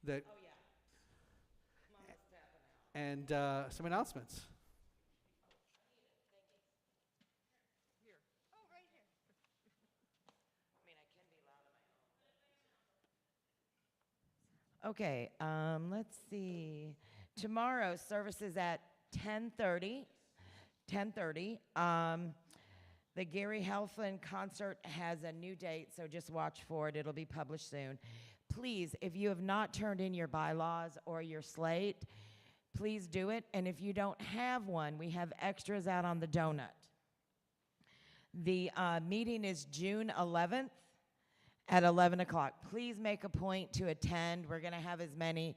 That and some announcements. Here. Oh, right here. Okay, let's see. Tomorrow, service is at 10:30. 10:30. The Gary Helflin concert has a new date, so just watch for it. It'll be published soon. Please, if you have not turned in your bylaws or your slate, please do it. And if you don't have one, we have extras out on the donut. The meeting is June 11th at 11 o'clock. Please make a point to attend. We're going to have as many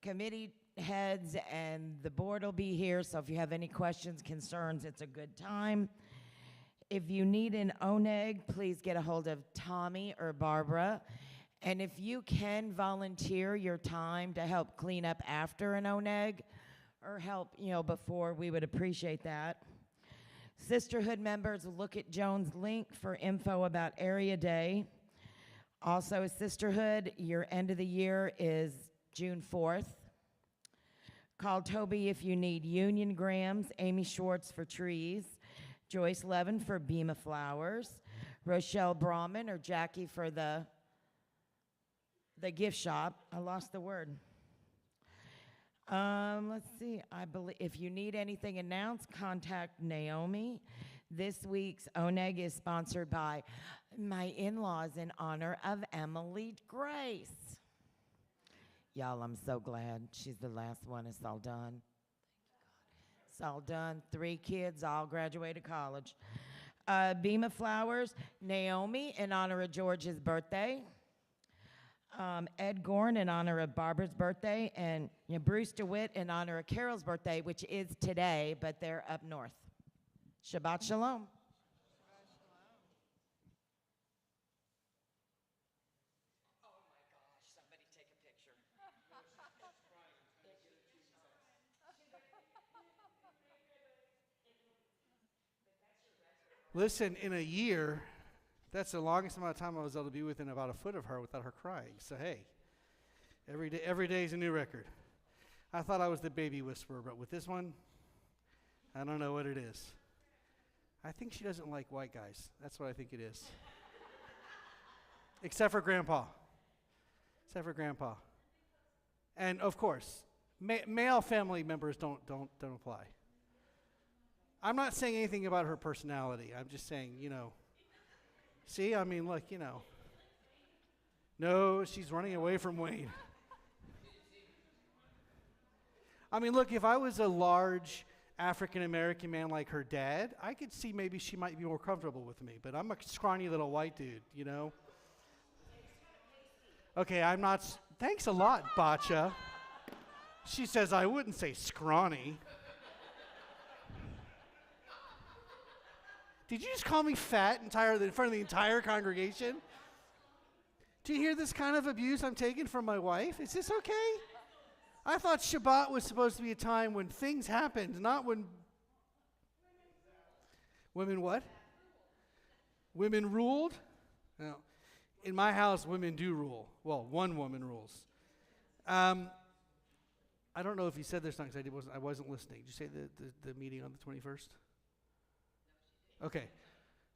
committee heads, and the board will be here, so if you have any questions, concerns, it's a good time. If you need an oneg, please get a hold of Tommy or Barbara. And if you can volunteer your time to help clean up after an oneg or help, before, we would appreciate that. Sisterhood members, look at Joan's link for info about Area Day. Also, Sisterhood, your end of the year is June 4th. Call Toby if you need Union Grams, Amy Schwartz for trees, Joyce Levin for Beam of Flowers, Rochelle Brahman or Jackie for the gift shop. I lost the word. Let's see. I believe if you need anything announced, contact Naomi. This week's Oneg is sponsored by my in-laws in honor of Emily Grace. Y'all, I'm so glad she's the last one. It's all done. It's all done. 3 kids, all graduated college. Beam of Flowers, Naomi in honor of George's birthday. Ed Gorn in honor of Barbara's birthday, and Bruce DeWitt in honor of Carol's birthday, which is today, but they're up north. Shabbat Shalom. Listen, in a year, that's the longest amount of time I was able to be within about a foot of her without her crying. So hey, every day is a new record. I thought I was the baby whisperer, but with this one, I don't know what it is. I think she doesn't like white guys. That's what I think it is. Except for Grandpa. Except for Grandpa. And of course, male family members don't apply. I'm not saying anything about her personality. I'm just saying, see, I mean, look, no, she's running away from Wayne. I mean, look, if I was a large African-American man like her dad, I could see maybe she might be more comfortable with me, but I'm a scrawny little white dude, Okay, I'm not, thanks a lot, Bacha. She says I wouldn't say scrawny. Did you just call me fat in front of the entire congregation? Do you hear this kind of abuse I'm taking from my wife? Is this okay? I thought Shabbat was supposed to be a time when things happened, not when... Women what? Women ruled? No. In my house, women do rule. Well, one woman rules. I don't know if you said this because I wasn't listening. Did you say the meeting on the 21st? Okay,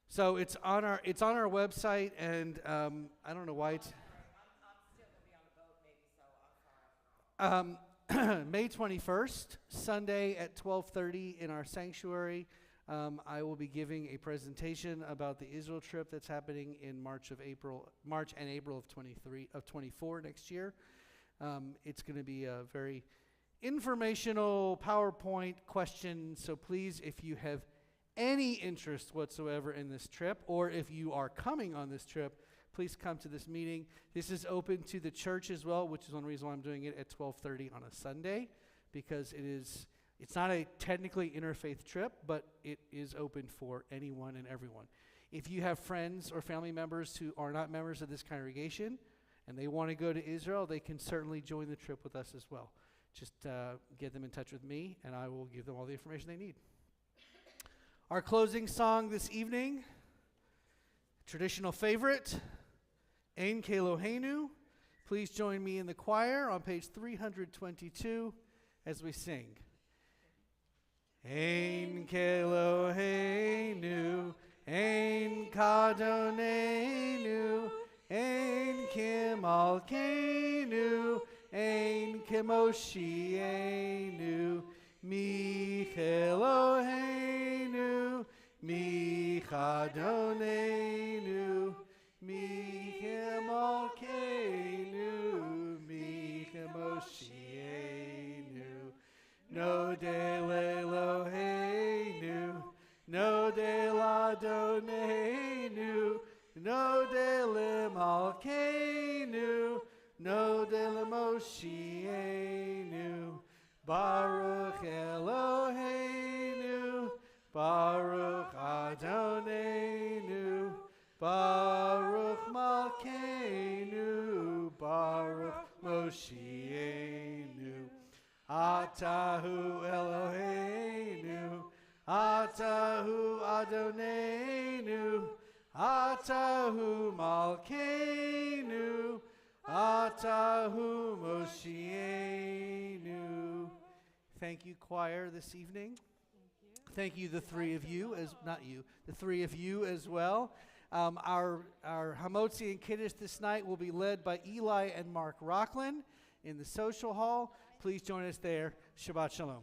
so it's on our website, and I don't know why it's. I'm still gonna be on a boat, maybe, so May 21st, Sunday at 12:30 in our sanctuary. I will be giving a presentation about the Israel trip that's happening in March and April of 24 next year. It's going to be a very informational PowerPoint question. So please, if you have any interest whatsoever in this trip, or if you are coming on this trip, please come to this meeting. This is open to the church as well, which is one reason why I'm doing it at 12:30 on a Sunday, because it's not a technically interfaith trip, but it is open for anyone and everyone. If you have friends or family members who are not members of this congregation and they want to go to Israel, they can certainly join the trip with us as well. Just get them in touch with me, and I will give them all the information they need. Our closing song this evening, traditional favorite, Ein Keloheinu. Please join me in the choir on page 322 as we sing. Ein Keloheinu, Ein Kadonenu, Ein Kimalkeinu, Ein Kemoshienu, Mi Eloheinu, Mi Chadonenu, Mi Kemalkeinu, Mi Kemoshienu, Nodeh Eloheinu, Nodeh Ladonenu, Nodeh Lemalkeinu, Nodeh Lemoshienu, Baruch Eloheinu, Baruch Adonenu, Baruch Malkeinu, Baruch Moshienu, Atahu Eloheinu, Atahu Adonenu, Atahu Malkeinu, Atahu Moshienu. Thank you, choir, this evening. Thank you, the three of you, the three of you as well. Our Hamotzi and Kiddush this night will be led by Eli and Mark Rockland in the social hall. Please join us there. Shabbat Shalom.